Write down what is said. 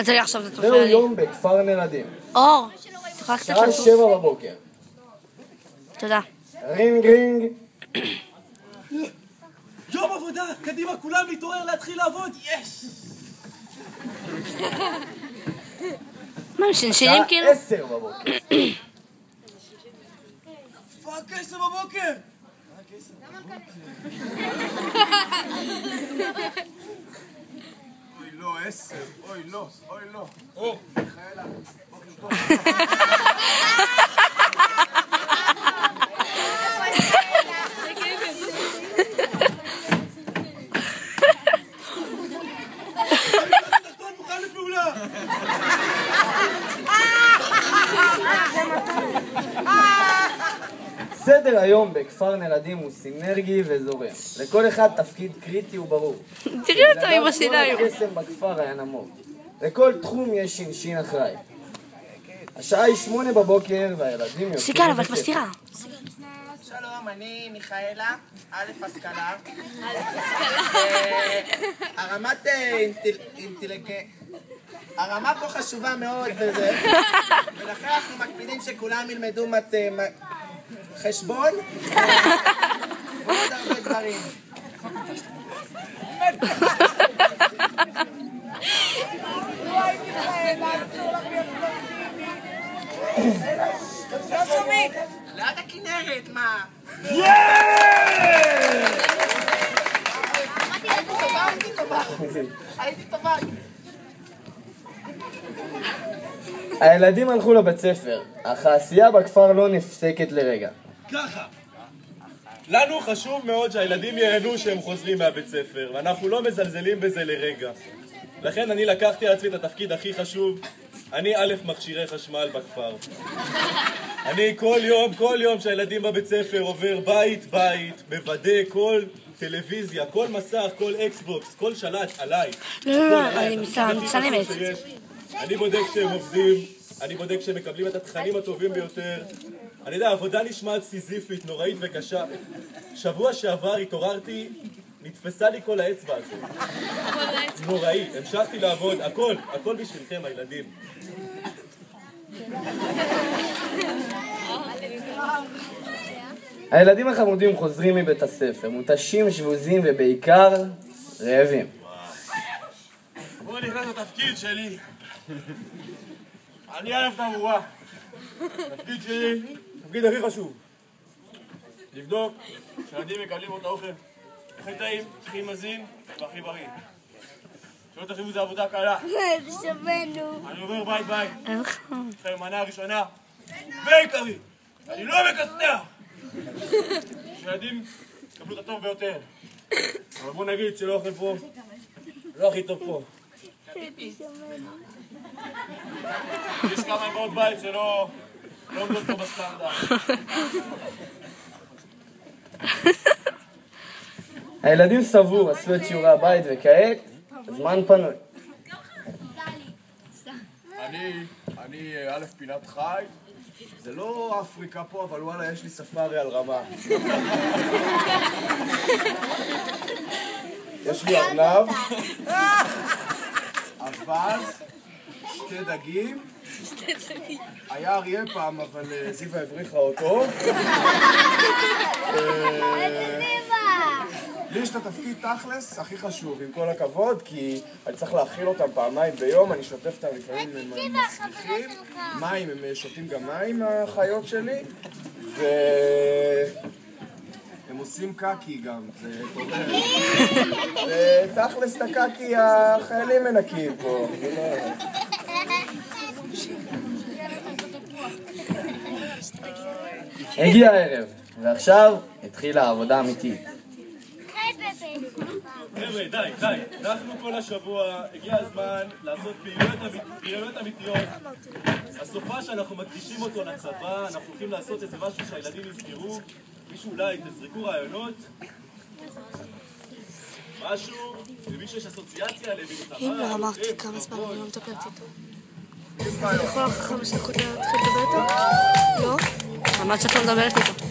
אתה לי עכשיו, אתה תופע זהו לי. יום בכפר נלדים. אור, תוכל קצת שעה לסוס. 7 בבוקר. תודה. רינג רינג. יום עבודה, קדימה, כולם להתעורר, להתחיל לעבוד, יש! מה, הם שנשינים שעה כאילו? 10 בבוקר. פאק 10 בבוקר! אוי לא, 10, אוי לא, אוי לא. או, מיכאלה, בוקר טוב. תחתון מוכן לפעולה! סדר היום בכפר נלדים הוא סינרגי וזורם. לכל אחד תפקיד קריטי וברור. תראי אותו עם השיניים. כל הקסם בכפר היה נמוך. לכל תחום יש שינשין אחראי. השעה היא 8 בבוקר והילדים יוצאים סיגל, אבל את מסתירה. שלום, אני מיכאלה, א' השכלה. הרמת הרמה פה חשובה מאוד וזה, ולכן אנחנו מקפידים שכולם ילמדו חשבון ועוד הרבה דברים. לא שומעים! ליד הכנרת, מה? הייתי טובה. הילדים הלכו לבית ספר, אך העשייה בכפר לא נפסקת לרגע. ככה, לנו חשוב מאוד שהילדים ייהנו שהם חוזרים מהבית ספר, ואנחנו לא מזלזלים בזה לרגע. לכן אני לקחתי על עצמי את התפקיד הכי חשוב, אני א' מכשירי חשמל בכפר. אני כל יום שהילדים בבית ספר עובר בית, מוודא כל טלוויזיה, כל מסך, כל אקסבוקס, כל שלט עליי. לא, אני מצלמת. אני בודק שהם עובדים, אני בודק שהם מקבלים את התכנים הטובים ביותר. אני יודע, עבודה נשמעת סיזיפית, נוראית וקשה. שבוע שעבר התעוררתי, נתפסה לי כל האצבע הזאת. נוראי, המשכתי לעבוד, הכל בשבילכם, הילדים. הילדים החמודים חוזרים מבית הספר, מותשים, שבוזים ובעיקר רעבים. בואו נכנס לתפקיד שלי. אני א' תמורה. התפקיד שלי, התפקיד הכי חשוב. לבדוק שהילדים מקבלים את האוכל הכי טעים, הכי מזין והכי בריא. שלא תחשבו זה עבודה קלה. אני עובר בית. אחרי המנה הראשונה ועיקרי. אני לא מקצנח. שהילדים יקבלו את הטוב ביותר. אבל בוא נגיד שלא אוכל פה, לא הכי טוב פה. יש כמה אמהות בית שלא עומדות פה בסטנדרט. הילדים סברו, עשו את שיעורי הבית וכעת, זמן פנוי. אני א' פינת חי, זה לא אפריקה פה, אבל וואלה, יש לי ספארי על רמה. יש לי ארנב, אבז, 2 דגים, היה אריה פעם, אבל זיווה הבריחה אותו. לי יש את התפקיד תכלס הכי חשוב, עם כל הכבוד, כי אני צריך להאכיל אותם פעמיים ביום, אני שוטף אותם לפעמים, הם מסריחים, מים, הם שותים גם מים, החיות שלי, הם עושים קקי גם, זה תודה. ותכלס את הקקי החיילים מנקים פה. הגיע הערב, ועכשיו התחילה העבודה האמיתית. חבר'ה, די. אנחנו כל השבוע, הגיע הזמן לעשות פעילויות אמיתיות. הסופה שאנחנו מקדישים אותו לצבא, אנחנו הולכים לעשות איזה משהו שהילדים יזכרו. מישהו אולי תזרקו רעיונות. משהו, למישהו יש אסוציאציה למלחמה. אם לא אמרתי כמה זמן אני לא מטפלת איתו. אני יכולה אחרי 5 דקות להתחיל לדבר איתו? לא? אמרת שאת לא מדברת איתו.